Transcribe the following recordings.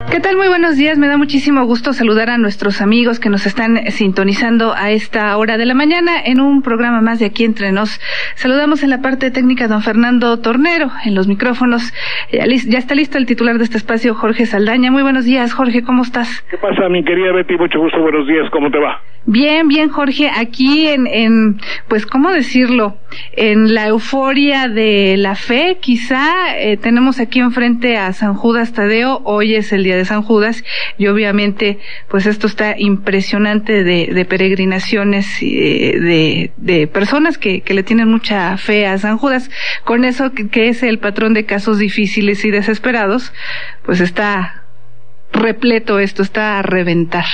¿Qué tal? Muy buenos días. Me da muchísimo gusto saludar a nuestros amigos que nos están sintonizando a esta hora de la mañana en un programa más de Aquí Entre Nos. Saludamos en la parte técnica a don Fernando Tornero, en los micrófonos. Ya está listo el titular de este espacio, Jorge Saldaña. Muy buenos días, Jorge, ¿cómo estás? ¿Qué pasa, mi querida Betty? Mucho gusto, buenos días, ¿cómo te va? Bien, bien, Jorge, aquí pues, ¿cómo decirlo? En la euforia de la fe, quizá, tenemos aquí enfrente a San Judas Tadeo. Hoy es el día de San Judas y obviamente, pues esto está impresionante de peregrinaciones y de personas que le tienen mucha fe a San Judas. Con eso que es el patrón de casos difíciles y desesperados, pues está repleto esto, está a reventar.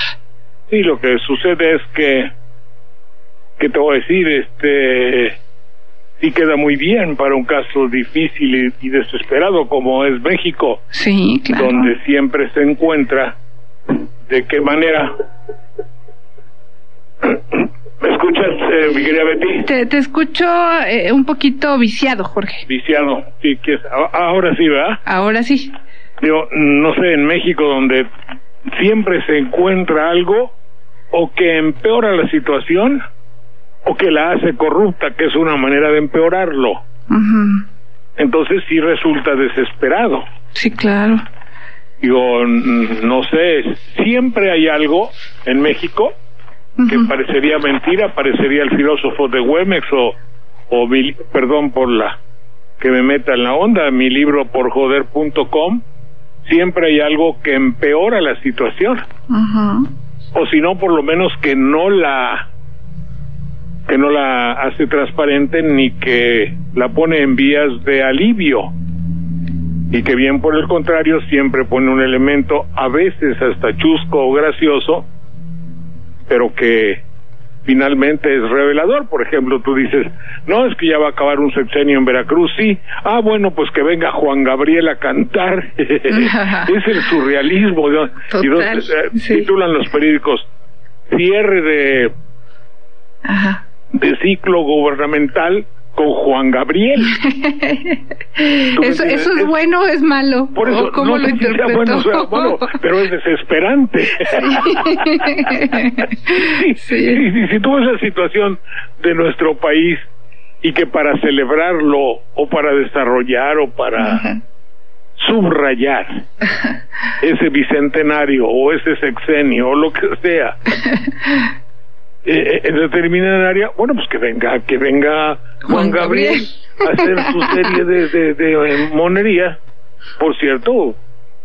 Sí, lo que sucede es que te voy a decir, sí queda muy bien para un caso difícil y desesperado como es México. Sí, claro. Donde siempre se encuentra de qué manera. ¿Me escuchas, mi querida Betty? Te escucho un poquito viciado, Jorge. Viciado, sí, ahora sí, ¿verdad? Ahora sí. Yo no sé, en México donde siempre se encuentra algo o que empeora la situación o que la hace corrupta, que es una manera de empeorarlo. Uh-huh. Entonces sí resulta desesperado. Sí, claro. Digo, no sé, siempre hay algo en México que parecería mentira, parecería el filósofo de Güemex perdón por la que me meta en la onda, mi libro porjoder.com. Siempre hay algo que empeora la situación. Uh-huh. O si no, por lo menos que no la hace transparente ni que la pone en vías de alivio. Y que bien por el contrario siempre pone un elemento, a veces hasta chusco o gracioso, pero que finalmente es revelador. Por ejemplo, tú dices, no, es que ya va a acabar un sexenio en Veracruz, sí, bueno, pues que venga Juan Gabriel a cantar. Es el surrealismo, ¿no? Y entonces sí. Titulan los periódicos, cierre de ciclo gubernamental con Juan Gabriel. ¿Eso es bueno o es malo? Por eso, ¿cómo lo interpreto? Bueno, pero es desesperante. Sí. Si tú ves la situación de nuestro país y que para celebrarlo o para desarrollar o para subrayar ese bicentenario o ese sexenio o lo que sea, en determinada área, bueno, pues que venga Juan Gabriel a hacer su serie de monerías. Por cierto,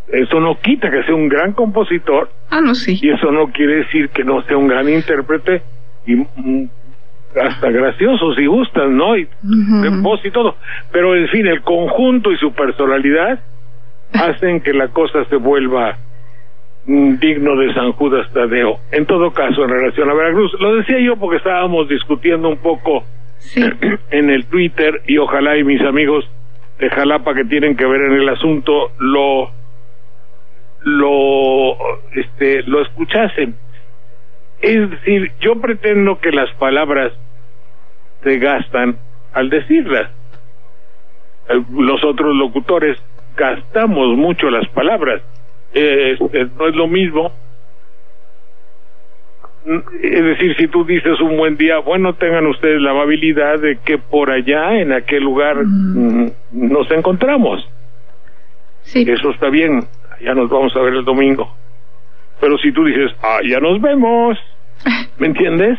eso no quita que sea un gran compositor. No, sí. Y eso no quiere decir que no sea un gran intérprete y hasta gracioso si gustan, ¿no? Y voz y todo. Pero en fin, el conjunto y su personalidad hacen que la cosa se vuelva digno de San Judas Tadeo. En todo caso, en relación a Veracruz, lo decía yo porque estábamos discutiendo un poco en el Twitter y ojalá y mis amigos de Jalapa que tienen que ver en el asunto lo escuchasen. Es decir, yo pretendo que las palabras se gastan al decirlas. Los otros locutores gastamos mucho las palabras. No es lo mismo. Es decir, si tú dices un buen día, bueno, tengan ustedes la amabilidad de que por allá, en aquel lugar, nos encontramos. Sí. Eso está bien, ya nos vamos a ver el domingo. Pero si tú dices, ya nos vemos, ¿me entiendes?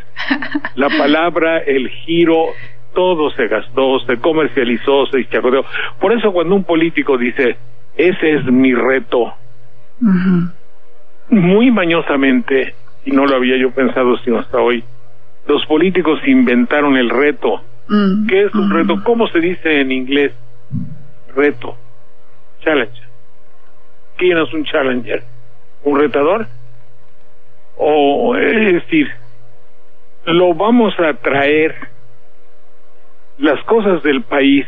La palabra, el giro, todo se gastó, se comercializó, se chacoteó. Por eso cuando un político dice, ese es mi reto, muy mañosamente, y no lo había yo pensado sino hasta hoy, los políticos inventaron el reto. ¿Qué es un reto? ¿Cómo se dice en inglés? Reto, challenge. ¿Quién es un challenger? ¿Un retador? O es decir, lo vamos a traer las cosas del país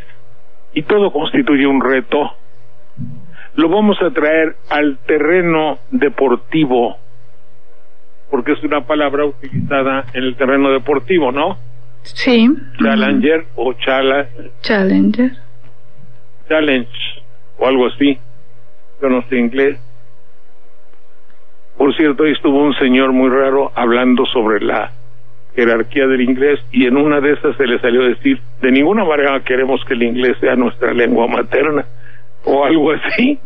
y todo constituye un reto. Lo vamos a traer al terreno deportivo, porque es una palabra utilizada en el terreno deportivo, ¿no? Sí. Challenger o Challenger. Challenge o algo así. Yo no sé inglés. cierto, ahí estuvo un señor muy raro hablando sobre la jerarquía del inglés, y en una de esas se le salió a decir: de ninguna manera queremos que el inglés sea nuestra lengua materna, o algo así.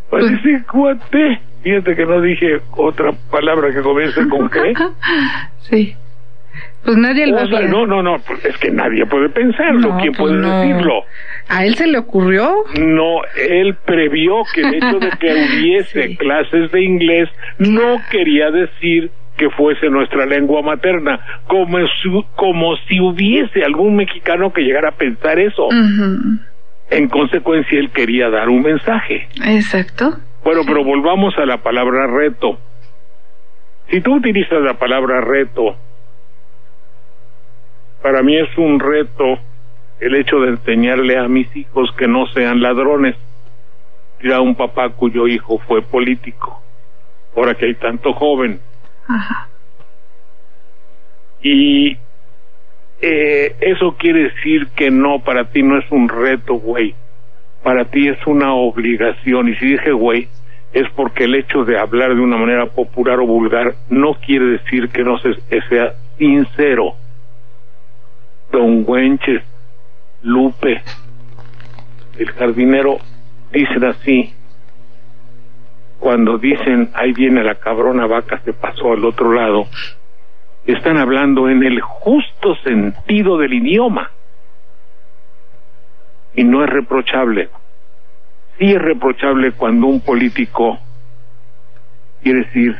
Pues ese cuate, fíjate que no dije otra palabra que comience con qué. Sí. Pues nadie lo sabía. No, pues es que nadie puede pensarlo. ¿Quién puede decirlo? ¿A él se le ocurrió? No, él previó que el hecho de que hubiese clases de inglés no quería decir que fuese nuestra lengua materna, como si hubiese algún mexicano que llegara a pensar eso. En consecuencia, él quería dar un mensaje. Exacto. Bueno, pero volvamos a la palabra reto. Si tú utilizas la palabra reto, para mí es un reto el hecho de enseñarle a mis hijos que no sean ladrones. Era un papá cuyo hijo fue político, ahora que hay tanto joven. Ajá. Y eso quiere decir que no, para ti no es un reto, güey. Para ti es una obligación. Y si dije güey, es porque el hecho de hablar de una manera popular o vulgar no quiere decir que no sea sincero. Don Güenches, Lupe, el jardinero, dicen así. Cuando dicen, ahí viene la cabrona vaca, se pasó al otro lado, están hablando en el justo sentido del idioma. Y no es reprochable. Sí es reprochable cuando un político quiere decir,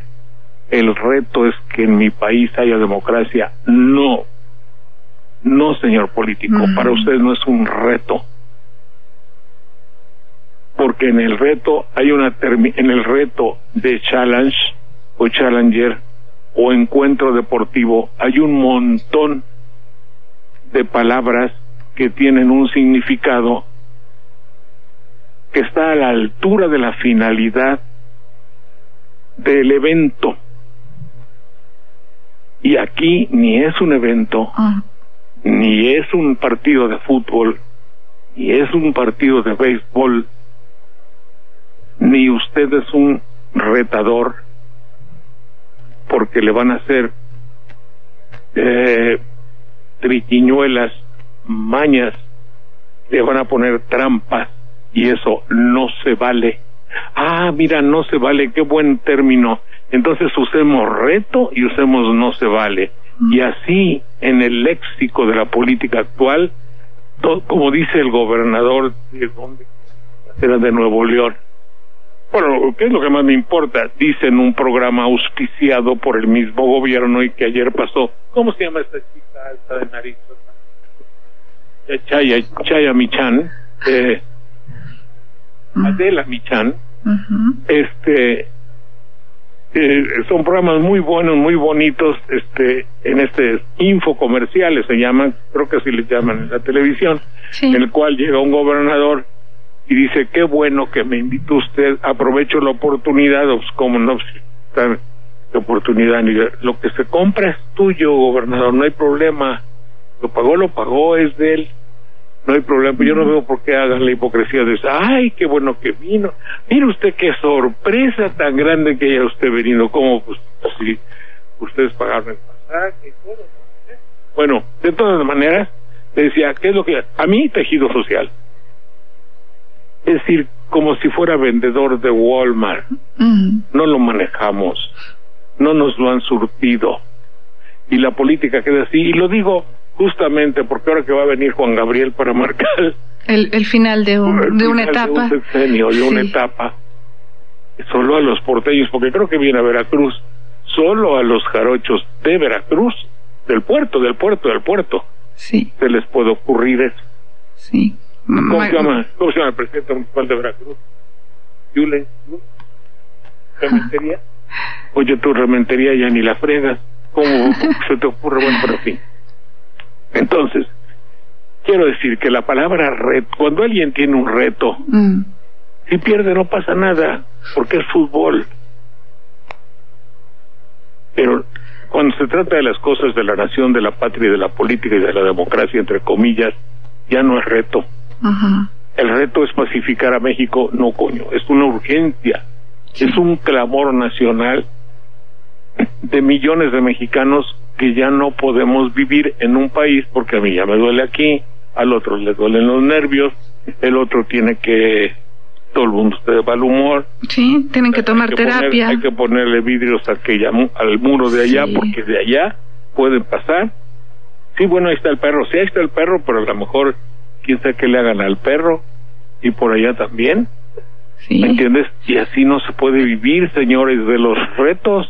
el reto es que en mi país haya democracia. No, señor político, para usted no es un reto. Porque en el reto hay en el reto de challenge o challenger o encuentro deportivo hay un montón de palabras que tienen un significado que está a la altura de la finalidad del evento. Y aquí ni es un evento, ni es un partido de fútbol, ni es un partido de béisbol, ni usted es un retador, porque le van a hacer triquiñuelas, mañas, le van a poner trampas, y eso no se vale. Mira, no se vale, qué buen término. Entonces usemos reto y usemos no se vale. Y así, en el léxico de la política actual, como dice el gobernador de Nuevo León, bueno, ¿qué es lo que más me importa? Dice en un programa auspiciado por el mismo gobierno y que ayer pasó. ¿Cómo se llama esta chica alta de nariz? Chaya Michan, Adela Michan. Son programas muy buenos, muy bonitos, en infocomerciales se llaman, creo que así les llaman en la televisión, en el cual llega un gobernador y dice, qué bueno que me invitó usted, aprovecho la oportunidad, pues como no, la oportunidad, lo que se compra es tuyo, gobernador, no hay problema, lo pagó, es de él, no hay problema. Yo no veo por qué hagan la hipocresía de ay, qué bueno que vino, mire usted qué sorpresa tan grande que haya usted venido, como pues si ustedes pagaron el pasaje y todo, ¿no? Bueno, de todas maneras, le decía, ¿qué es lo que a mí tejido social? Es decir, como si fuera vendedor de Walmart. No lo manejamos, no nos lo han surtido, y la política queda así. Y lo digo justamente porque ahora que va a venir Juan Gabriel para marcar el final de una etapa, de un sexenio, de una etapa, solo a los porteños, porque creo que viene a Veracruz, solo a los jarochos de Veracruz, del puerto, se les puede ocurrir eso. ¿Cómo se llama el presidente municipal de Veracruz? ¿Yule? ¿Rementería? Oye, tu rementería ya ni la fregas. ¿Cómo se te ocurre? Bueno, pero en fin. Entonces, quiero decir que la palabra reto, cuando alguien tiene un reto, si pierde no pasa nada, porque es fútbol. Pero cuando se trata de las cosas de la nación, de la patria y de la política y de la democracia, entre comillas, ya no es reto. El reto es pacificar a México, no coño, es una urgencia, es un clamor nacional de millones de mexicanos que ya no podemos vivir en un país porque a mí ya me duele aquí, al otro le duelen los nervios, el otro tiene que, todo el mundo está de mal humor. Sí, tienen que tomar terapia. Hay que ponerle vidrios al muro de allá, sí, porque de allá pueden pasar. Sí, bueno, ahí está el perro, sí, ahí está el perro, pero a lo mejor quién sabe qué le hagan al perro, y por allá también. Sí. ¿Me entiendes? Y así no se puede vivir, señores, de los retos.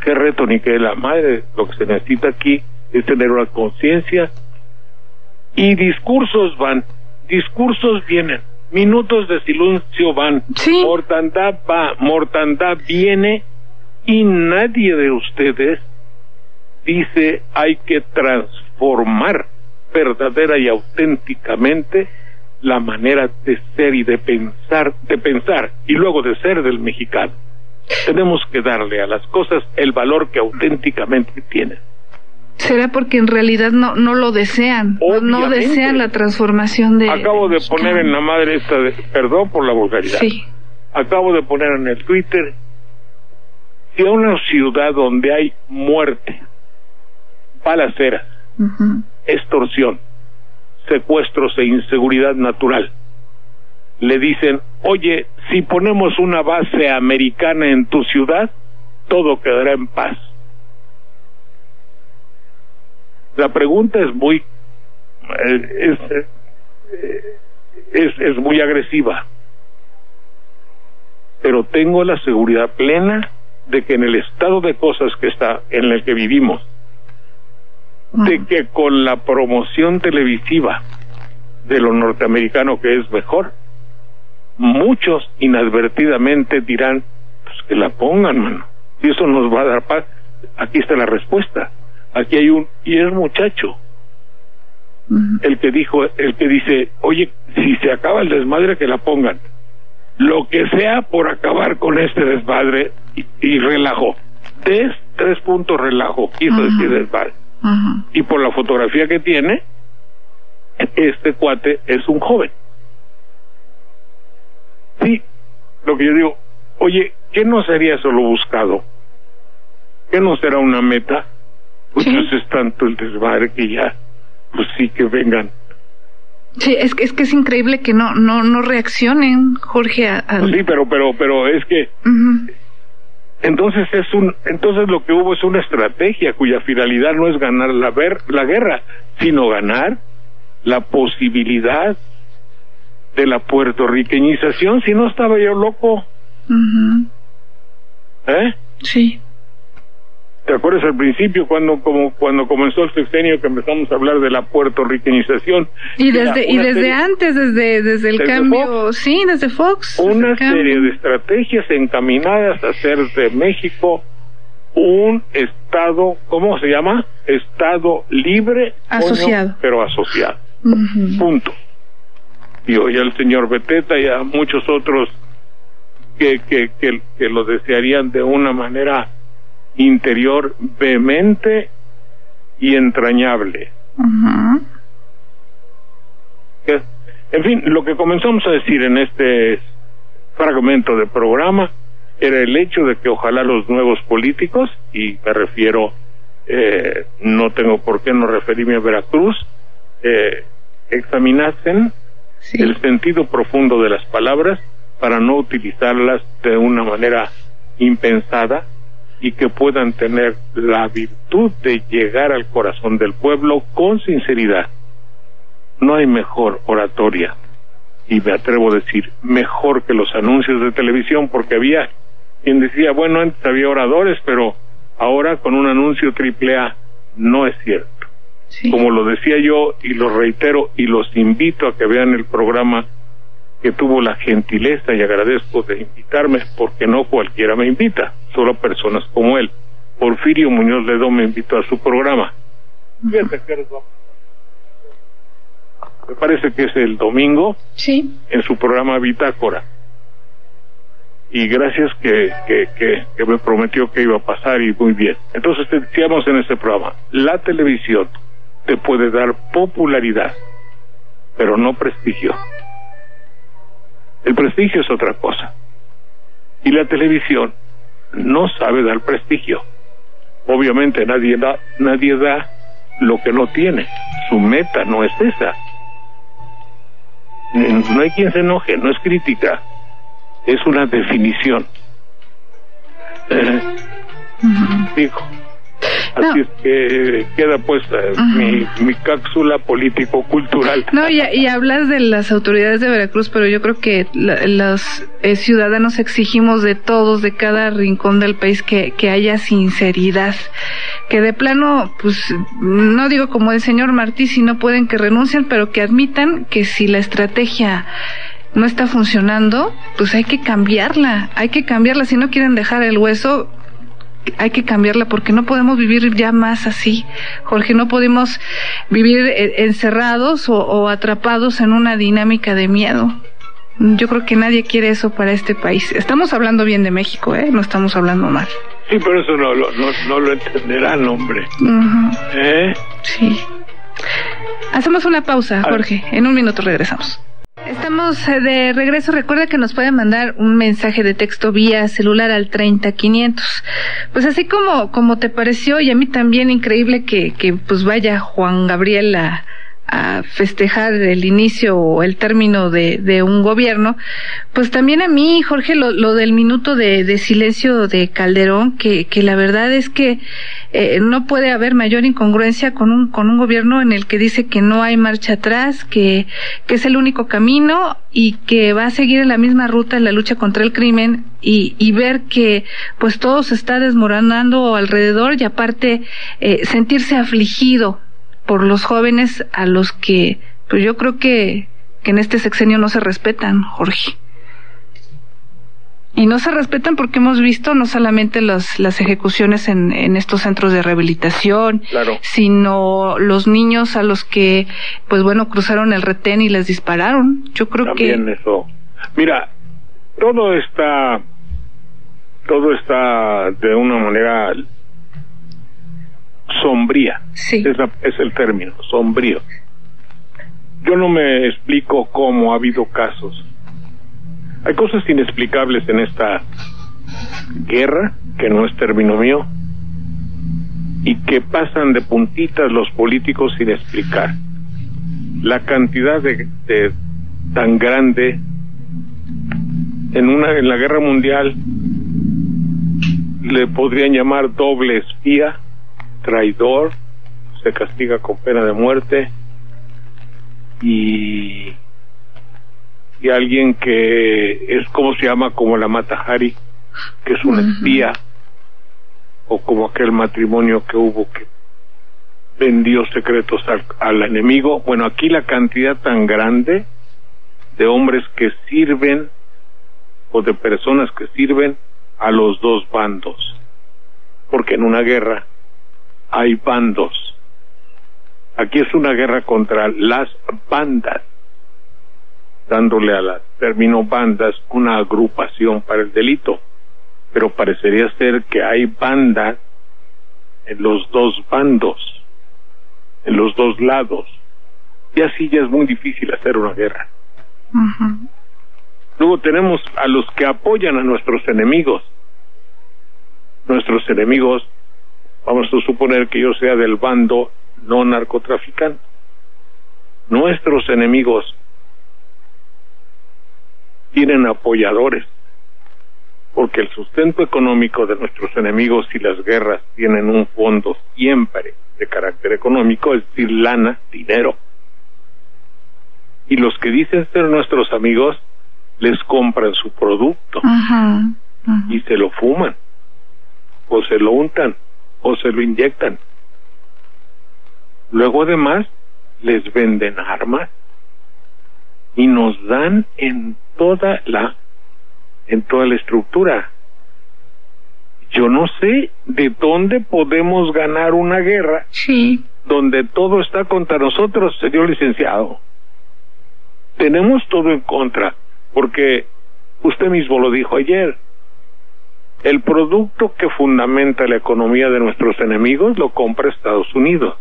¿Qué reto ni qué la madre? Lo que se necesita aquí es tener una conciencia. Y discursos van, discursos vienen, minutos de silencio van, sí, mortandad va, mortandad viene, y nadie de ustedes dice hay que transformar verdadera y auténticamente la manera de ser y de pensar y luego de ser del mexicano. Tenemos que darle a las cosas el valor que auténticamente tienen. ¿Será porque en realidad no lo desean? No desean la transformación de... Acabo de poner en la madre esta perdón por la vulgaridad. Sí. Acabo de poner en el Twitter, si a una ciudad donde hay muerte, balaceras, extorsión, secuestros e inseguridad natural, le dicen, oye, si ponemos una base americana en tu ciudad, todo quedará en paz. La pregunta es muy es muy agresiva, pero tengo la seguridad plena de que en el estado de cosas que está en el que vivimos, de que con la promoción televisiva de lo norteamericano que es mejor, muchos inadvertidamente dirán, pues que la pongan, mano, y eso nos va a dar paz. Aquí está la respuesta. Aquí hay y es muchacho el que dice, oye, si se acaba el desmadre, que la pongan, lo que sea por acabar con este desmadre, y relajo, 3 puntos relajo, quiso decir desmadre. Y por la fotografía que tiene, este cuate es un joven. Sí, lo que yo digo, oye, ¿qué no sería eso lo buscado? ¿Qué no será una meta? Pues sí, es tanto el desmadre que ya, pues sí, que vengan. Sí, es que es increíble que no reaccionen, Jorge, Sí, pero es que entonces entonces lo que hubo es una estrategia cuya finalidad no es ganar la guerra, sino ganar la posibilidad de la puertorriqueñización. Si no, estaba yo loco. Sí. ¿Te acuerdas al principio cuando comenzó el sexenio que empezamos a hablar de la puertorriqueñización? Y desde antes, desde el cambio, Fox, sí, desde Fox. Una serie de estrategias encaminadas a hacer de México un estado, ¿cómo se llama? Estado libre, asociado, pero asociado. Punto. Y hoy al señor Beteta y a muchos otros que lo desearían de una manera interior vehemente y entrañable. En fin, lo que comenzamos a decir en este fragmento de programa era el hecho de que ojalá los nuevos políticos, y me refiero, no tengo por qué no referirme a Veracruz, examinasen el sentido profundo de las palabras para no utilizarlas de una manera impensada, y que puedan tener la virtud de llegar al corazón del pueblo con sinceridad. No hay mejor oratoria, y me atrevo a decir, mejor que los anuncios de televisión, porque había quien decía, bueno, antes había oradores, pero ahora con un anuncio AAA. No es cierto. Sí. Como lo decía yo, y lo reitero, y los invito a que vean el programa que tuvo la gentileza, y agradezco, de invitarme, porque no cualquiera me invita, solo personas como él. Porfirio Muñoz Ledo me invitó a su programa. Fíjate que me parece que es el domingo, sí, en su programa Bitácora. Y gracias que me prometió que iba a pasar, y muy bien. Entonces decíamos en ese programa, la televisión te puede dar popularidad, pero no prestigio. El prestigio es otra cosa. Y la televisión no sabe dar prestigio. Obviamente nadie da lo que no tiene. Su meta no es esa. No hay quien se enoje, no es crítica, es una definición. Digo, así es que queda puesta mi cápsula político-cultural. No, y hablas de las autoridades de Veracruz, pero yo creo que los ciudadanos exigimos de todos, de cada rincón del país, que haya sinceridad, que de plano, pues, no digo como el señor Martí, si no pueden que renuncien, pero que admitan que si la estrategia no está funcionando, pues hay que cambiarla, si no quieren dejar el hueso, hay que cambiarla, porque no podemos vivir ya más así, Jorge, no podemos vivir encerrados o atrapados en una dinámica de miedo. Yo creo que nadie quiere eso para este país. Estamos hablando bien de México, no estamos hablando mal. Sí, pero eso no lo entenderán, hombre. Sí. Hacemos una pausa, Jorge, en un minuto regresamos. Estamos de regreso. Recuerda que nos pueden mandar un mensaje de texto vía celular al 30500. Pues así como te pareció, y a mí también, increíble que pues vaya Juan Gabriel a festejar el inicio o el término de un gobierno, pues también a mí, Jorge, lo del minuto de silencio de Calderón, que la verdad es que no puede haber mayor incongruencia con un gobierno en el que dice que no hay marcha atrás, que es el único camino y que va a seguir en la misma ruta en la lucha contra el crimen, y ver que pues todo se está desmoronando alrededor, y aparte sentirse afligido por los jóvenes a los que pues yo creo que en este sexenio no se respetan, Jorge. Y no se respetan porque hemos visto no solamente las ejecuciones en estos centros de rehabilitación, claro, sino los niños a los que pues bueno, cruzaron el retén y les dispararon. Yo creo también que eso. Mira, todo está de una manera sombría. Sí. Es el término, sombrío. Yo no me explico cómo ha habido casos. Hay cosas inexplicables en esta guerra, que no es término mío, y que pasan de puntitas los políticos sin explicar. La cantidad de tan grande en la guerra mundial le podrían llamar doble espía, traidor, se castiga con pena de muerte, y alguien que es como se llama, como la Mata Hari, que es un espía, o como aquel matrimonio que hubo que vendió secretos al enemigo. Bueno, aquí la cantidad tan grande de hombres que sirven, o de personas que sirven a los dos bandos, porque en una guerra hay bandos. Aquí es una guerra contra las bandas, dándole al término bandas una agrupación para el delito, pero parecería ser que hay bandas en los dos bandos, en los dos lados, y así ya es muy difícil hacer una guerra. Luego tenemos a los que apoyan a nuestros enemigos. Nuestros enemigos, vamos a suponer que yo sea del bando no narcotraficante. Nuestros enemigos tienen apoyadores, porque el sustento económico de nuestros enemigos y las guerras tienen un fondo siempre de carácter económico, es decir, lana, dinero. Y los que dicen ser nuestros amigos les compran su producto y se lo fuman, o se lo untan, o se lo inyectan. Luego además les venden armas y nos dan en toda la estructura. Yo no sé de dónde podemos ganar una guerra donde todo está contra nosotros, señor licenciado. Tenemos todo en contra, porque usted mismo lo dijo ayer. El producto que fundamenta la economía de nuestros enemigos lo compra Estados Unidos.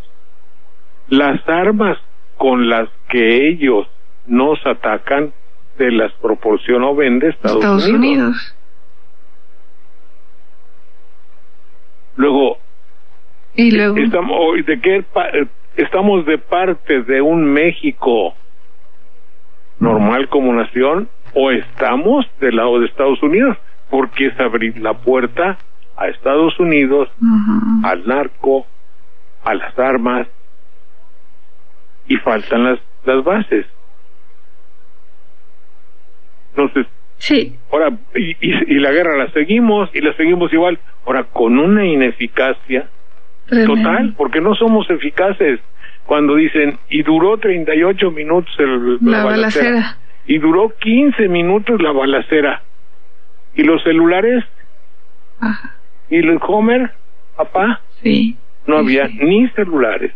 Las armas con las que ellos nos atacan se las proporciona o vende Estados Unidos. Luego, ¿y luego? Estamos de parte de un México normal como nación, o estamos del lado de Estados Unidos, porque es abrir la puerta a Estados Unidos, al narco, a las armas, y faltan las bases. Entonces, sí. Ahora, y la guerra la seguimos, y la seguimos igual, ahora con una ineficacia total, porque no somos eficaces. Cuando dicen, y duró 38 minutos la balacera, y duró 15 minutos la balacera, y los celulares, ajá, y el Homer, papá, sí, no sí, había sí, ni celulares,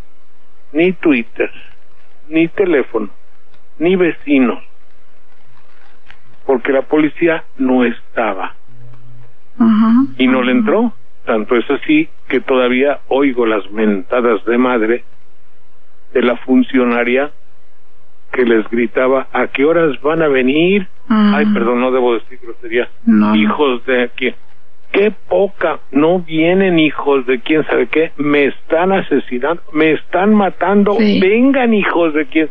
ni Twitter, ni teléfono, ni vecinos, porque la policía no estaba, y no le entró. Tanto es así que todavía oigo las mentadas de madre de la funcionaria que les gritaba, ¿a qué horas van a venir? Ay, perdón, no debo decir grosería. No. Hijos de quién. Qué poca, no vienen, hijos de quién sabe qué, me están asesinando, me están matando, sí. Vengan, hijos de quién.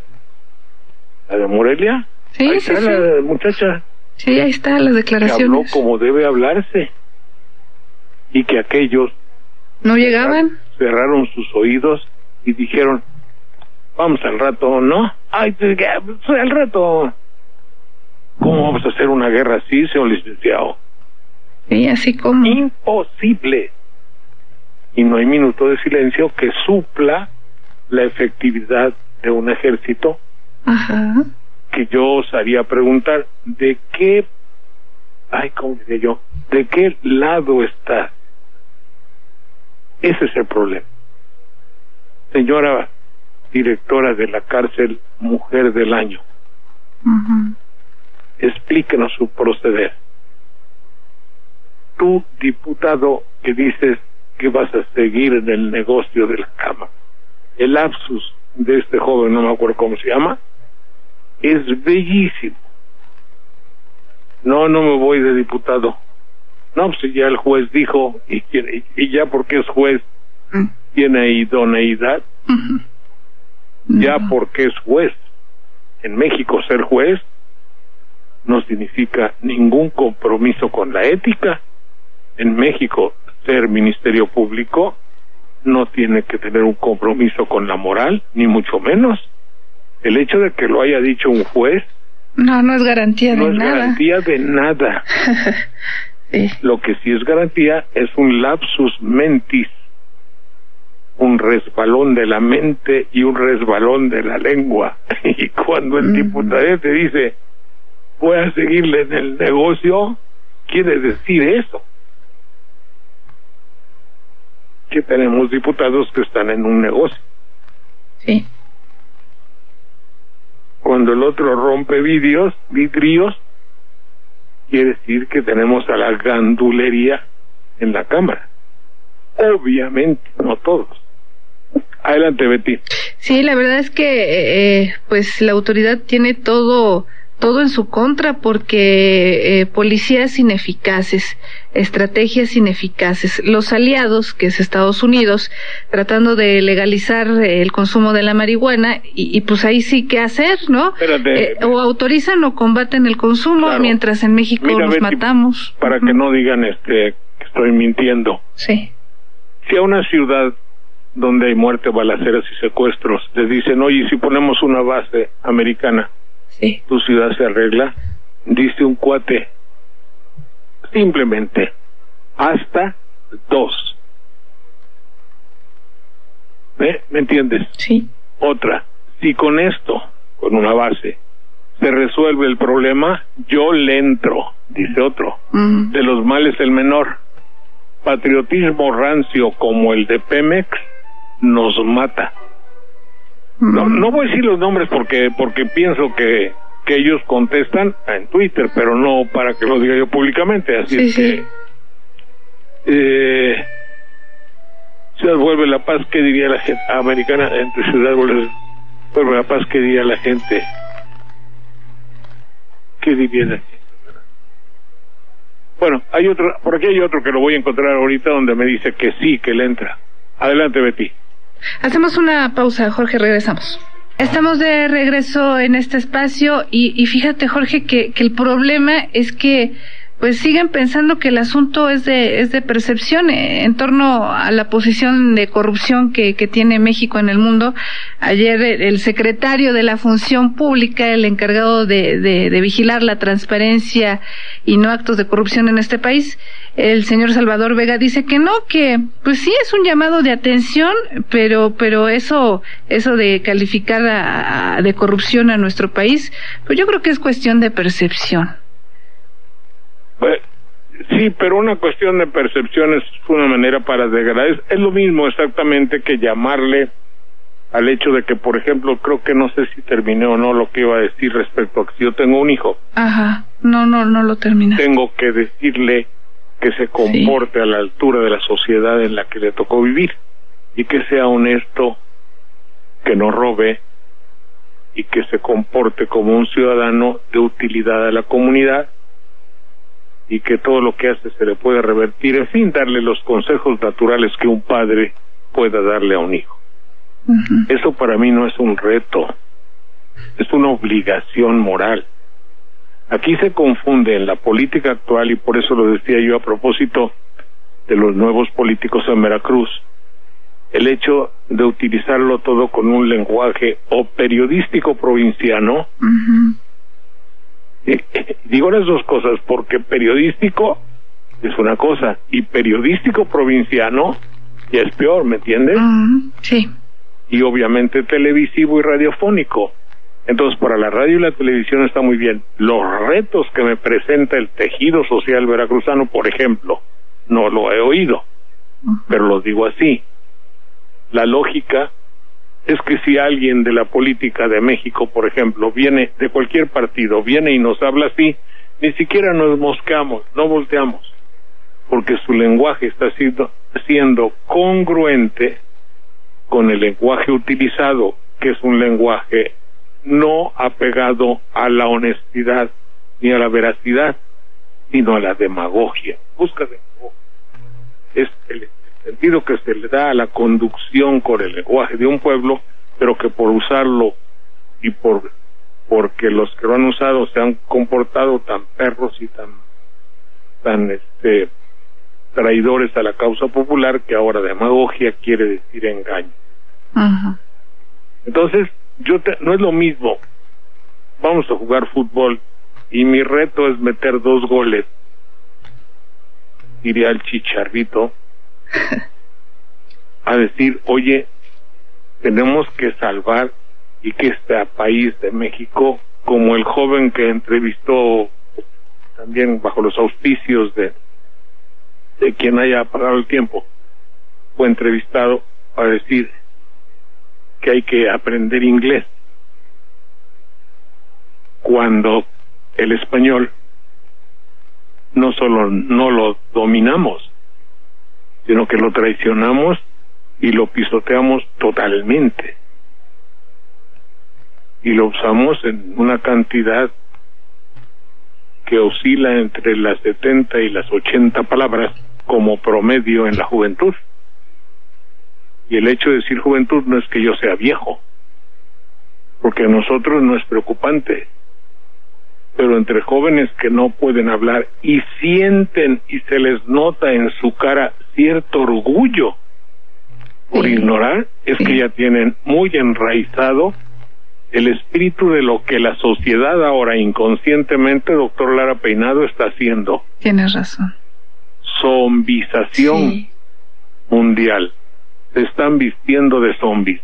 ¿La de Morelia? Sí, ahí sí, está, sí. La muchacha. Sí, ahí están las declaraciones. Que habló como debe hablarse. Y que aquellos no llegaban, cerraron sus oídos y dijeron, vamos al rato, ¿no? Ay, al rato. ¿Cómo vamos a hacer una guerra así, señor licenciado? Sí, así como. Imposible. Y no hay minuto de silencio que supla la efectividad de un ejército. Ajá. Que yo osaría preguntar, ¿de qué, cómo diría yo, de qué lado está? Ese es el problema. Señora directora de la cárcel Mujer del Año, explíquenos su proceder. Tú, diputado, que dices que vas a seguir en el negocio de la cama, el lapsus de este joven, no me acuerdo cómo se llama, es bellísimo. No me voy de diputado. No, pues ya el juez dijo, y ya porque es juez, tiene idoneidad. Ya porque es juez. En México ser juez no significa ningún compromiso con la ética. En México ser ministerio público no tiene que tener un compromiso con la moral, ni mucho menos. El hecho de que lo haya dicho un juez no es garantía de nada. No es garantía de nada. Sí. Lo que sí es garantía es un lapsus mentis, un resbalón de la mente y un resbalón de la lengua. Y cuando el diputado te dice, voy a seguirle en el negocio, quiere decir eso. Que tenemos diputados que están en un negocio. Sí. Cuando el otro rompe vidrios, quiere decir que tenemos a la gandulería en la Cámara. Obviamente, no todos. Adelante, Betty. Sí, la verdad es que pues la autoridad tiene todo en su contra, porque policías ineficaces, estrategias ineficaces, los aliados, que es Estados Unidos, tratando de legalizar el consumo de la marihuana, y pues ahí sí, ¿qué hacer, no? O autorizan o combaten el consumo, claro. Mientras en México nos Betty, matamos. Para que no digan que estoy mintiendo. Sí. Si a una ciudad donde hay muerte, balaceras y secuestros, les dicen, oye, si ponemos una base americana, sí, tu ciudad se arregla, dice un cuate, simplemente, hasta 2. ¿Me entiendes? Sí. Otra, si con esto, con una base, se resuelve el problema, yo le entro, dice otro. De los males el menor. Patriotismo rancio como el de Pemex nos mata. No voy a decir los nombres porque pienso que ellos contestan en Twitter, pero no para que lo diga yo públicamente. Así es que Ciudad vuelve la paz, ¿qué diría la gente americana? Entre Ciudad vuelve la paz, ¿qué diría la gente? ¿Qué diría la gente? Bueno, hay otro, por aquí hay otro que lo voy a encontrar ahorita donde me dice que sí, que le entra. Adelante, Betty. Hacemos una pausa, Jorge, regresamos. Estamos de regreso en este espacio y fíjate, Jorge, que el problema es que pues siguen pensando que el asunto es de percepción en torno a la posición de corrupción que tiene México en el mundo. Ayer el secretario de la Función Pública, el encargado de vigilar la transparencia y no actos de corrupción en este país, el señor Salvador Vega, dice que no, que pues sí es un llamado de atención, pero eso de calificar de corrupción a nuestro país, pues yo creo que es cuestión de percepción. Pues, sí, pero una cuestión de percepción es una manera para degradar. Es lo mismo exactamente que llamarle al hecho de que, por ejemplo, creo que no sé si terminé o no lo que iba a decir respecto a que si yo tengo un hijo. Ajá, no lo termina. Tengo que decirle que se comporte a la altura de la sociedad en la que le tocó vivir y que sea honesto, que no robe y que se comporte como un ciudadano de utilidad a la comunidad y que todo lo que hace se le puede revertir, en fin, darle los consejos naturales que un padre pueda darle a un hijo. Uh-huh. Eso para mí no es un reto, es una obligación moral. Aquí se confunde en la política actual, y por eso lo decía yo a propósito de los nuevos políticos en Veracruz, el hecho de utilizarlo todo con un lenguaje o periodístico provinciano. Uh-huh. Digo las dos cosas porque periodístico es una cosa y periodístico provinciano ya es peor, ¿me entiendes? Sí. Y obviamente televisivo y radiofónico. Entonces, para la radio y la televisión está muy bien. Los retos que me presenta el tejido social veracruzano, por ejemplo, no lo he oído, pero lo digo así. La lógica es que si alguien de la política de México, por ejemplo, viene de cualquier partido, viene y nos habla así, ni siquiera nos mosqueamos, no volteamos, porque su lenguaje está siendo congruente con el lenguaje utilizado, que es un lenguaje no apegado a la honestidad ni a la veracidad, sino a la demagogia. Busca demagogia. Es el sentido que se le da a la conducción con el lenguaje de un pueblo, pero que por usarlo y porque los que lo han usado se han comportado tan perros y tan traidores a la causa popular, que ahora demagogia quiere decir engaño. Uh-huh. Entonces, no es lo mismo. Vamos a jugar fútbol y mi reto es meter 2 goles, diría el Chicharrito, a decir, oye, tenemos que salvar y que este país de México, como el joven que entrevistó también bajo los auspicios de quien haya pagado el tiempo, fue entrevistado para decir que hay que aprender inglés cuando el español no solo no lo dominamos, sino que lo traicionamos y lo pisoteamos totalmente y lo usamos en una cantidad que oscila entre las 70 y las 80 palabras como promedio en la juventud. Y el hecho de decir juventud no es que yo sea viejo, porque a nosotros no es preocupante, pero entre jóvenes que no pueden hablar y sienten y se les nota en su cara cierto orgullo por ignorar, es que ya tienen muy enraizado el espíritu de lo que la sociedad ahora inconscientemente, doctor Lara Peinado, está haciendo. Tienes razón. Zombización mundial. Se están vistiendo de zombies.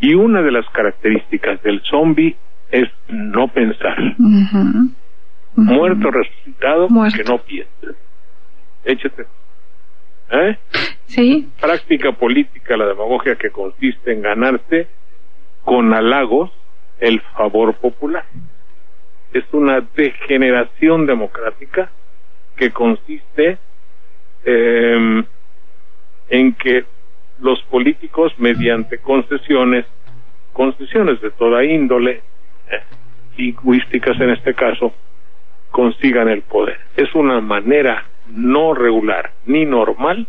Y una de las características del zombie es no pensar. Muerto, resucitado, muerto. Que no piense. Échate. Sí. Práctica política, la demagogia, que consiste en ganarse con halagos el favor popular. Es una degeneración democrática que consiste en que los políticos, mediante concesiones de toda índole, lingüísticas en este caso, consigan el poder. Es una manera no regular ni normal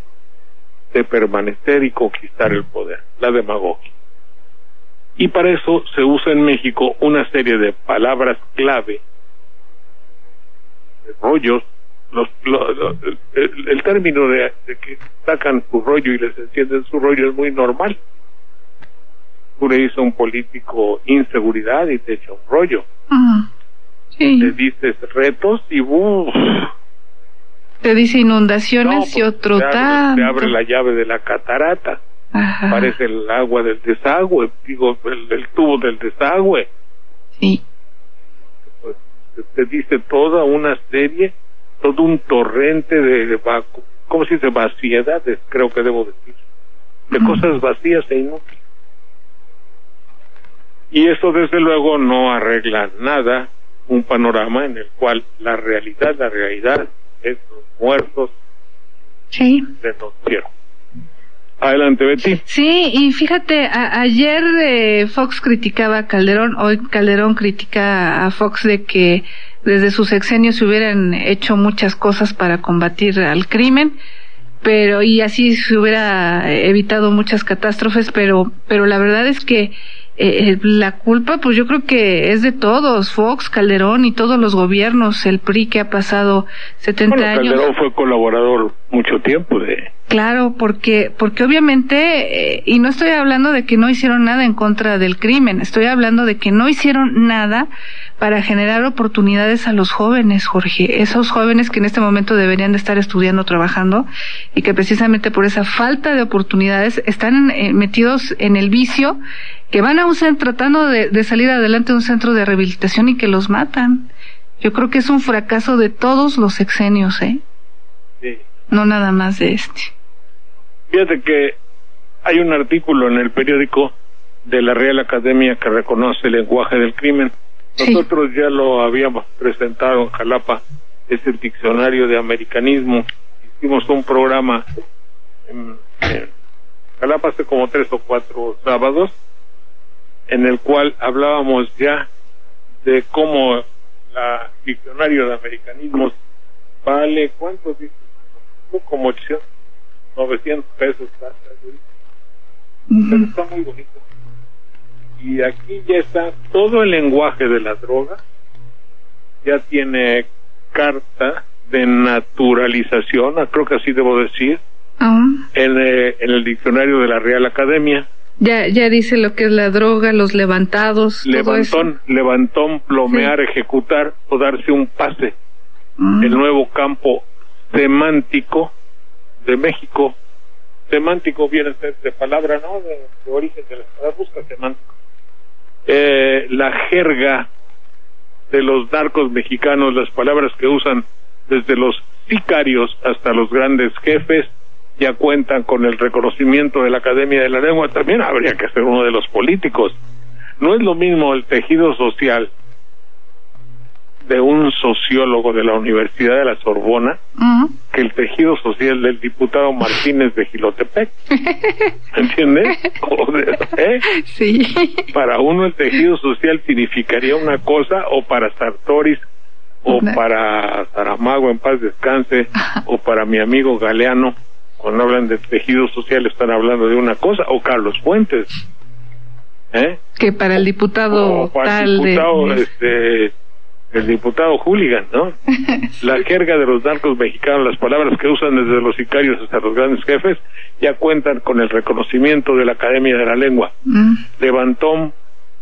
de permanecer y conquistar el poder, la demagogia. Y para eso se usa en México una serie de palabras clave, de rollos. El término de que sacan su rollo y les encienden su rollo es muy normal. Tú le dices a un político inseguridad y te echa un rollo. Sí. Le dices retos y te dice inundaciones, no, y otro tanto. Te abre la llave de la catarata. Ajá. Parece el agua del desagüe, digo, el tubo del desagüe. Sí. Pues, te dice toda una serie, todo un torrente de ¿cómo se dice? Vaciedades, creo que debo decir, de cosas vacías e inútiles. Y eso desde luego no arregla nada, un panorama en el cual la realidad es los muertos de noticiero. Adelante, Betty. Sí, y fíjate, ayer Fox criticaba a Calderón, hoy Calderón critica a Fox de que desde su sexenio se hubieran hecho muchas cosas para combatir al crimen, y así se hubiera evitado muchas catástrofes, pero la verdad es que la culpa, pues yo creo que es de todos, Fox, Calderón y todos los gobiernos, el PRI que ha pasado 70 años. Calderón fue colaborador mucho tiempo de... Claro, porque obviamente, y no estoy hablando de que no hicieron nada en contra del crimen, estoy hablando de que no hicieron nada para generar oportunidades a los jóvenes, Jorge, esos jóvenes que en este momento deberían de estar estudiando, trabajando, y que precisamente por esa falta de oportunidades están metidos en el vicio, que van a un centro tratando de salir adelante de un centro de rehabilitación y que los matan. Yo creo que es un fracaso de todos los sexenios, Sí. No nada más de este. Fíjate que hay un artículo en el periódico de la Real Academia que reconoce el lenguaje del crimen. Nosotros ya lo habíamos presentado en Jalapa, es el diccionario de americanismo. Hicimos un programa en Jalapa hace como 3 o 4 sábados, en el cual hablábamos ya de cómo el diccionario de americanismos vale, ¿cuánto dice? Como 800, 900 pesos. Pero está muy bonito. Y aquí ya está todo el lenguaje de la droga, ya tiene carta de naturalización, creo que así debo decir, en el diccionario de la Real Academia. Ya dice lo que es la droga, los levantados, levantón, plomear, ejecutar o darse un pase. El nuevo campo semántico de México. Semántico viene de palabra, ¿no? De origen de las palabras, busca semántico. La jerga de los narcos mexicanos, las palabras que usan desde los sicarios hasta los grandes jefes, ya cuentan con el reconocimiento de la Academia de la Lengua. También habría que ser uno de los políticos. No es lo mismo el tejido social de un sociólogo de la Universidad de la Sorbona que el tejido social del diputado Martínez de Jilotepec. ¿Entiendes? Sí. Para uno el tejido social significaría una cosa, o para Sartoris, o para Saramago, en paz descanse, o para mi amigo Galeano, cuando hablan de tejido social están hablando de una cosa, o Carlos Fuentes. Que para el diputado el diputado Hooligan, ¿no? Sí. La jerga de los narcos mexicanos, las palabras que usan desde los sicarios hasta los grandes jefes, ya cuentan con el reconocimiento de la Academia de la Lengua. Levantón,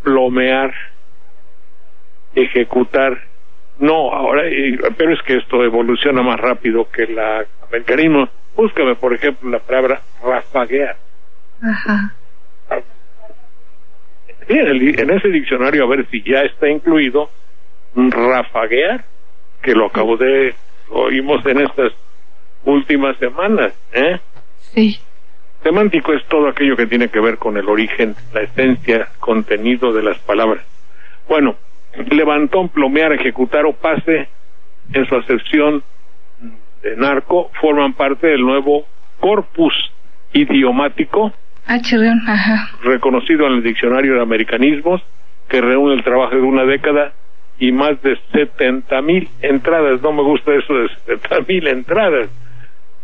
plomear, ejecutar. No, ahora, pero es que esto evoluciona más rápido que el americanismo. Búscame, por ejemplo, la palabra rafaguear. Ajá. Sí, en ese diccionario, a ver si ya está incluido rafaguear, que lo oímos en estas últimas semanas, Sí. Semántico es todo aquello que tiene que ver con el origen, la esencia, contenido de las palabras. Bueno, levantón, plomear, ejecutar o pase, en su acepción de narco, forman parte del nuevo corpus idiomático Ajá. reconocido en el diccionario de americanismos, que reúne el trabajo de una década y más de 70,000 entradas. No me gusta eso de 70,000 entradas,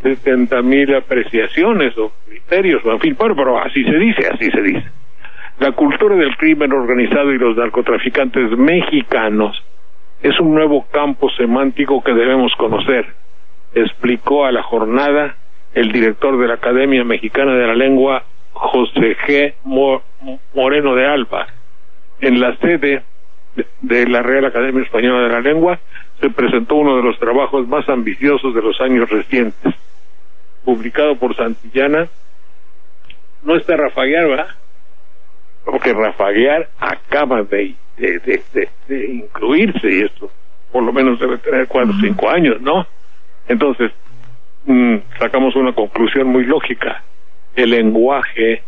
70,000 apreciaciones o criterios, en fin, pero así se dice. La cultura del crimen organizado y los narcotraficantes mexicanos es un nuevo campo semántico que debemos conocer, explicó a la jornada el director de la Academia Mexicana de la Lengua, José G. Moreno de Alba. En la sede de la Real Academia Española de la Lengua se presentó uno de los trabajos más ambiciosos de los años recientes, publicado por Santillana. No está Rafaguear, ¿verdad? Porque Rafaguear acaba de incluirse, y esto por lo menos debe tener 4 o 5 años, ¿no? Entonces sacamos una conclusión muy lógica: el lenguaje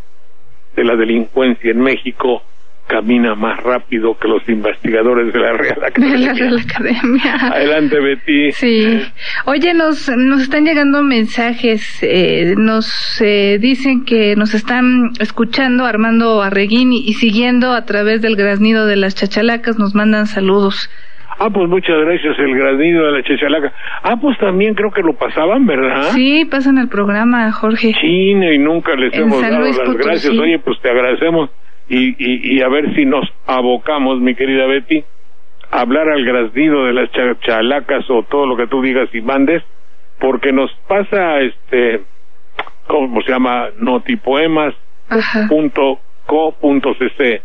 de la delincuencia en México camina más rápido que los investigadores de la Real Academia. Adelante, Betty. Sí. Oye, nos están llegando mensajes, nos dicen que nos están escuchando Armando Arreguín y siguiendo a través del graznido de las chachalacas, nos mandan saludos. Pues muchas gracias, el graznido de la chachalaca. Pues también creo que lo pasaban, ¿verdad? Sí, pasan el programa, Jorge. Chino, y nunca les hemos dado las gracias. Oye, pues te agradecemos. Y a ver si nos abocamos, mi querida Betty, a hablar al graznido de las chachalacas o todo lo que tú digas y mandes, porque nos pasa ¿cómo se llama? Notipoemas.co.cc,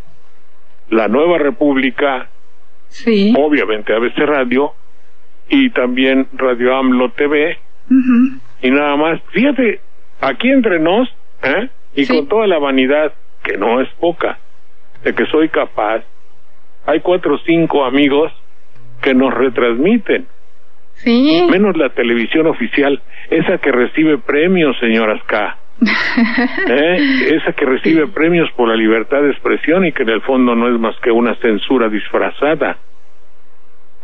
La Nueva República, sí, obviamente ABC Radio, y también Radio AMLO TV, y nada más. Fíjate, aquí entre nos, y sí, con toda la vanidad, que no es poca, de que soy capaz, hay 4 o 5 amigos que nos retransmiten. Sí. Menos la televisión oficial, esa que recibe premios, señoras K. Esa que recibe premios por la libertad de expresión y que en el fondo no es más que una censura disfrazada.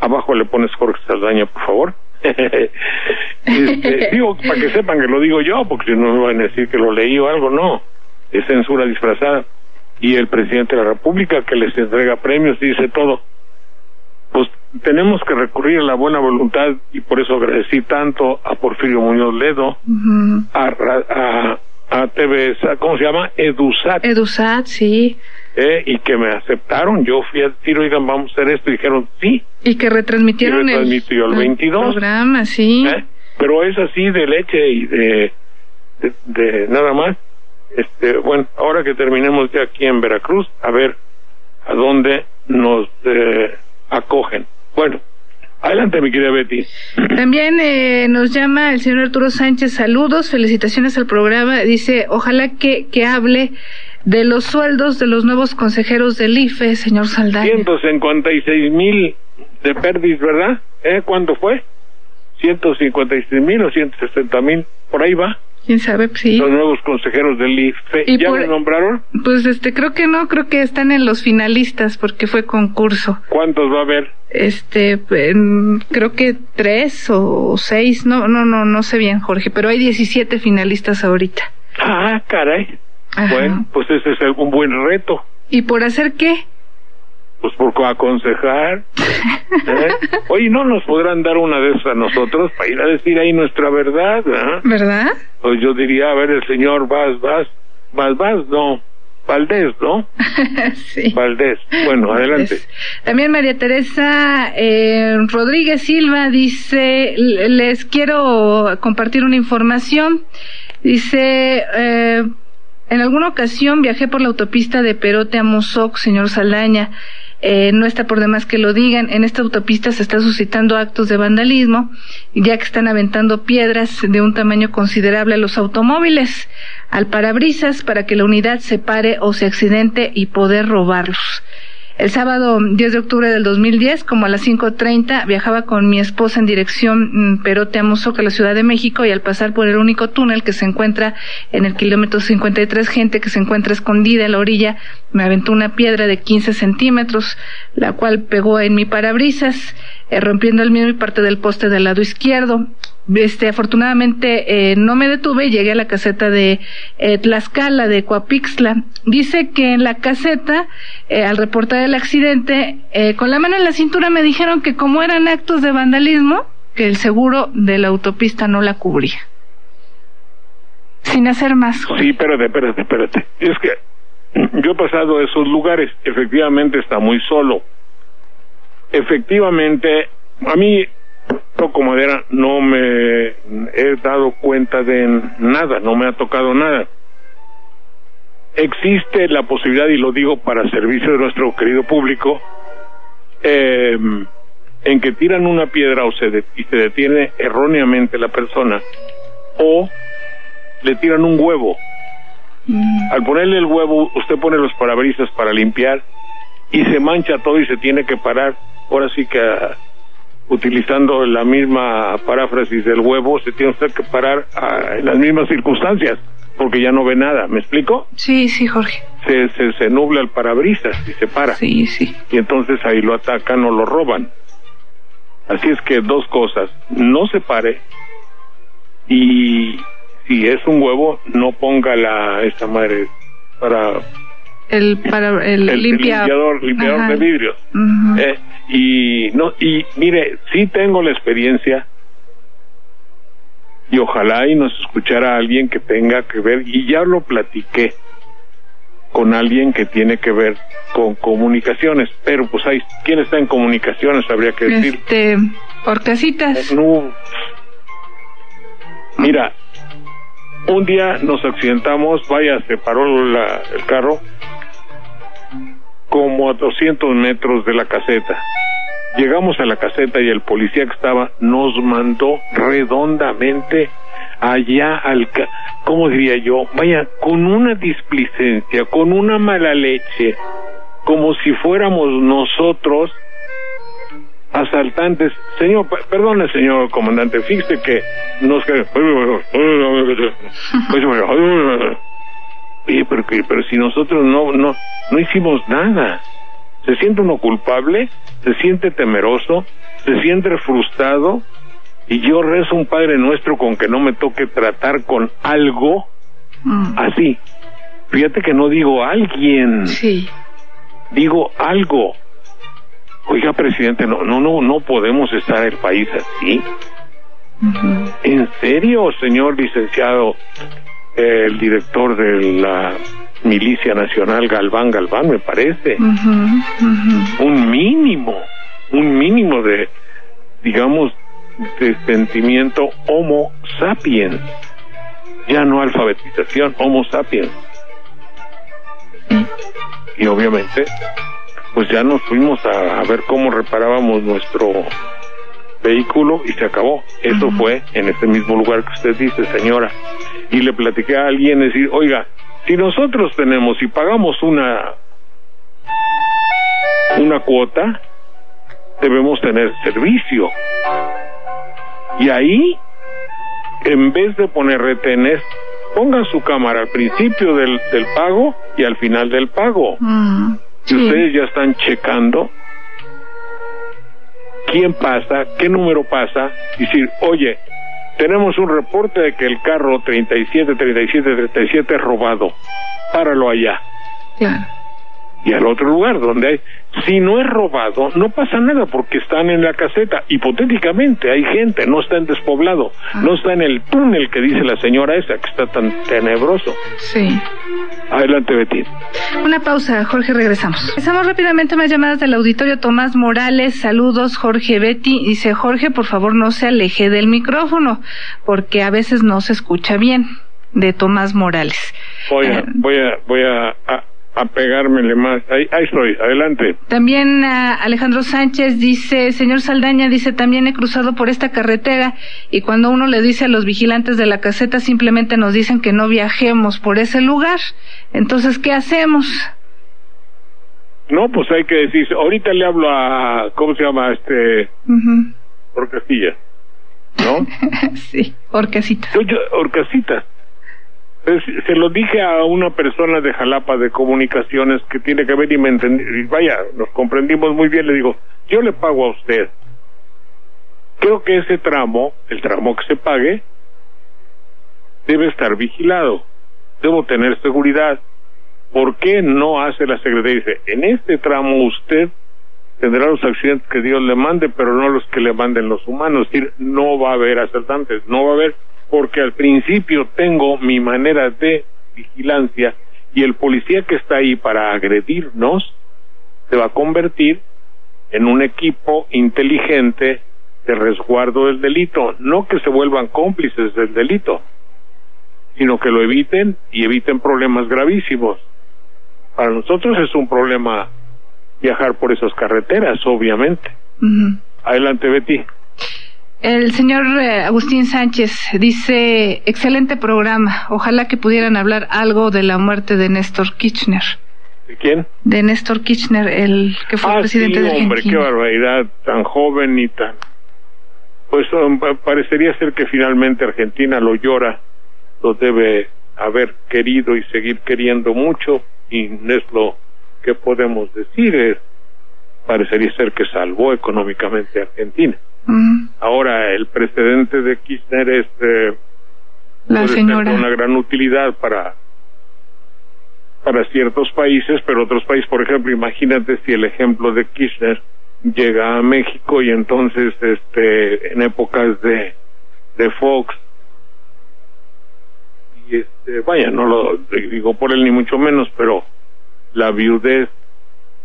Abajo le pones Jorge Saldaña, por favor. Digo, para que sepan que lo digo yo, porque si no me van a decir que lo leí o algo, no. Es censura disfrazada. Y el presidente de la República, que les entrega premios, dice todo. Pues tenemos que recurrir a la buena voluntad, y por eso agradecí tanto a Porfirio Muñoz Ledo, a TV, ¿cómo se llama? EduSat, sí. Y que me aceptaron. Yo fui a decir, oigan, vamos a hacer esto, y dijeron sí. Y que retransmitieron el 22 programa, sí. Pero es así de leche y de nada más. Bueno, ahora que terminemos ya aquí en Veracruz, a ver a dónde nos acogen. Bueno, adelante, mi querida Betty. También nos llama el señor Arturo Sánchez, saludos, felicitaciones al programa, dice, ojalá que hable de los sueldos de los nuevos consejeros del IFE, señor Saldaña. 156,000 de pérdida, ¿verdad? ¿Cuándo fue? 156,000 o 160,000, por ahí va. ¿Quién sabe? Sí. Los nuevos consejeros del IFE, ¿ya los nombraron? Pues creo que no, creo que están en los finalistas porque fue concurso. ¿Cuántos va a haber? Creo que 3 o 6, no sé bien, Jorge, pero hay 17 finalistas ahorita. Caray. Ajá. Bueno, pues ese es un buen reto. ¿Y por hacer qué? Pues por aconsejar. Oye, ¿no nos podrán dar una de esas a nosotros para ir a decir ahí nuestra verdad? ¿Verdad? Pues yo diría, a ver, el señor Valdés, ¿no? Sí. Valdés. Bueno, adelante. También María Teresa Rodríguez Silva dice, les quiero compartir una información. Dice, en alguna ocasión viajé por la autopista de Perote a Mozoc, señor Saldaña. No está por demás que lo digan, en esta autopista se está suscitando actos de vandalismo, ya que están aventando piedras de un tamaño considerable a los automóviles, al parabrisas, para que la unidad se pare o se accidente y poder robarlos. El sábado 10 de octubre del 2010, como a las 5:30, viajaba con mi esposa en dirección Perote a Mozoc, a la Ciudad de México, y al pasar por el único túnel que se encuentra en el kilómetro 53, gente que se encuentra escondida en la orilla, me aventó una piedra de 15 centímetros, la cual pegó en mi parabrisas, rompiendo el mismo y parte del poste del lado izquierdo. Afortunadamente no me detuve y llegué a la caseta de Tlaxcala, de Coapixtla. Dice que en la caseta, al reportar el del accidente, con la mano en la cintura me dijeron que como eran actos de vandalismo, que el seguro de la autopista no la cubría. Sin hacer más. Sí, espérate. Es que yo he pasado a esos lugares, efectivamente está muy solo. Efectivamente, a mí, toco madera, no me he dado cuenta de nada, no me ha tocado nada. Existe la posibilidad, y lo digo para servicio de nuestro querido público, en que tiran una piedra y se detiene erróneamente la persona, o le tiran un huevo. Al ponerle el huevo, usted pone los parabrisas para limpiar y se mancha todo y se tiene que parar. Ahora sí que, utilizando la misma paráfrasis del huevo, se tiene usted que parar en las mismas circunstancias, porque ya no ve nada. ¿Me explico? Sí, Jorge. Se nubla el parabrisas y se para. Sí. Y entonces ahí lo atacan o lo roban. Así es que dos cosas: no se pare, y si es un huevo, no ponga esta madre para el limpiador de vidrios. Y mire, sí tengo la experiencia, y ojalá y nos escuchara alguien que tenga que ver, y ya lo platiqué con alguien que tiene que ver con comunicaciones, pero pues hay ¿quién está en comunicaciones? Habría que decir Orcasitas. No. Mira, un día nos accidentamos, se paró el carro como a 200 metros de la caseta. Llegamos a la caseta y el policía que estaba nos mandó redondamente allá ¿cómo diría yo? Vaya, con una displicencia, con una mala leche, como si fuéramos nosotros asaltantes. Señor, perdone, señor comandante, fíjese que oye, pero si nosotros no hicimos nada. Se siente uno culpable, se siente temeroso, se siente frustrado, y yo rezo un Padre Nuestro con que no me toque tratar con algo así. Fíjate que no digo alguien, digo algo. Oiga, presidente, no podemos estar el país así. ¿En serio, señor licenciado, el director de la Milicia Nacional, Galván, me parece? Un mínimo de, digamos, de sentimiento homo sapiens, ya no alfabetización, homo sapiens. Y obviamente pues ya nos fuimos a ver cómo reparábamos nuestro vehículo y se acabó. Eso fue en este mismo lugar que usted dice, señora. Y le platiqué a alguien, decir, oiga, si nosotros tenemos y pagamos una cuota, debemos tener servicio. Y ahí, en vez de poner retenes, pongan su cámara al principio del pago y al final del pago. Si ustedes ya están checando quién pasa, qué número pasa, y decir, oye, tenemos un reporte de que el carro 37 es robado, páralo allá. Claro. Y al otro lugar donde hay, si no es robado, no pasa nada porque están en la caseta. Hipotéticamente hay gente, no está en despoblado, no está en el túnel que dice la señora esa, que está tan tenebroso. Sí. Adelante, Betty. Una pausa, Jorge, regresamos. Empezamos rápidamente más llamadas del auditorio. Tomás Morales, saludos, Jorge. Betty dice, Jorge, por favor no se aleje del micrófono, porque a veces no se escucha bien. De Tomás Morales. Voy a pegármele más. Ahí estoy, adelante. También Alejandro Sánchez dice, señor Saldaña, dice, también he cruzado por esta carretera y cuando uno le dice a los vigilantes de la caseta, simplemente nos dicen que no viajemos por ese lugar. Entonces, ¿qué hacemos? No, pues hay que decir, ahorita le hablo a, ¿cómo se llama? Orcasilla, ¿no? Sí, Orcasitas. Orcasitas. Se lo dije a una persona de Jalapa de comunicaciones que tiene que ver y me entendió, y vaya, nos comprendimos muy bien. Le digo, yo le pago a usted, creo que ese tramo, el tramo que se pague, debe estar vigilado, debo tener seguridad. ¿Por qué no hace la Secretaría? Dice, en este tramo usted tendrá los accidentes que Dios le mande, pero no los que le manden los humanos. Es decir, no va a haber asaltantes, no va a haber, porque al principio tengo mi manera de vigilancia y el policía que está ahí para agredirnos se va a convertir en un equipo inteligente de resguardo del delito, no que se vuelvan cómplices del delito, sino que lo eviten y eviten problemas gravísimos. Para nosotros es un problema viajar por esas carreteras, obviamente. Adelante, Betty. El señor Agustín Sánchez dice, excelente programa, ojalá que pudieran hablar algo de la muerte de Néstor Kirchner. ¿De quién? De Néstor Kirchner, el que fue presidente de Argentina. Hombre, qué barbaridad, tan joven y tan... Pues parecería ser que finalmente Argentina lo llora, lo debe haber querido y seguir queriendo mucho, y es lo que podemos decir, parecería ser que salvó económicamente a Argentina. Ahora el precedente de Kirchner es la señora puede ser una gran utilidad para ciertos países, pero otros países, por ejemplo, imagínate si el ejemplo de Kirchner llega a México y entonces en épocas de Fox, y vaya, no lo digo por él ni mucho menos, pero la viudez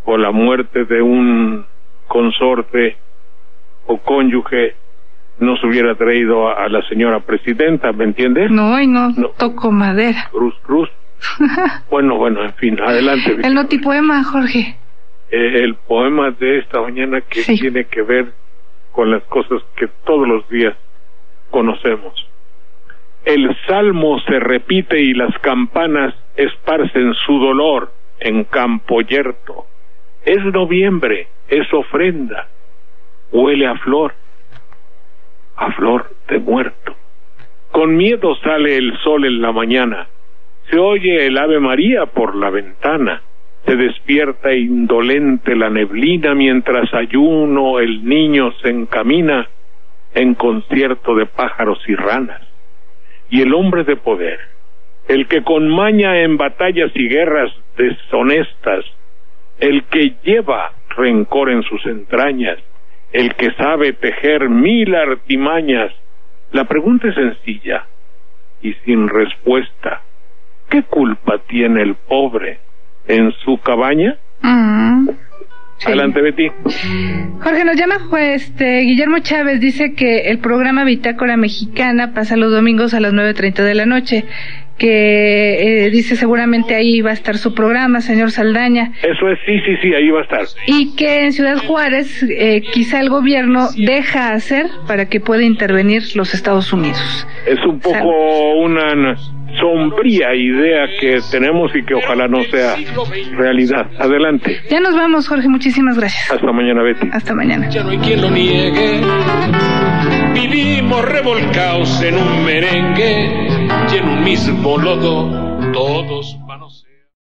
o la muerte de un consorte o cónyuge no se hubiera traído a la señora presidenta, ¿me entiendes? No, y no toco madera. Cruz. Bueno, en fin, adelante. El notipoema, Jorge. El poema de esta mañana que tiene que ver con las cosas que todos los días conocemos. El salmo se repite y las campanas esparcen su dolor en campo yerto. Es noviembre, es ofrenda, huele a flor de muerto. Con miedo sale el sol en la mañana, se oye el Ave María por la ventana, se despierta indolente la neblina mientras ayuno el niño se encamina en concierto de pájaros y ranas. Y el hombre de poder, el que con maña en batallas y guerras deshonestas, el que lleva rencor en sus entrañas, el que sabe tejer 1000 artimañas. La pregunta es sencilla y sin respuesta. ¿Qué culpa tiene el pobre en su cabaña? Sí. Adelante, Betty. Jorge, nos llama Guillermo Chávez, dice que el programa Bitácora Mexicana pasa los domingos a las 9:30 de la noche, que dice seguramente ahí va a estar su programa, señor Saldaña. Eso es, sí, ahí va a estar. Y que en Ciudad Juárez quizá el gobierno deja hacer para que pueda intervenir los Estados Unidos. Es un poco una sombría idea que tenemos y que ojalá no sea realidad. Adelante. Ya nos vamos, Jorge, muchísimas gracias. Hasta mañana, Betty. Hasta mañana. Ya no hay quien lo niegue. Vivimos revolcados en un merengue y en un mismo lodo, todos van a ser.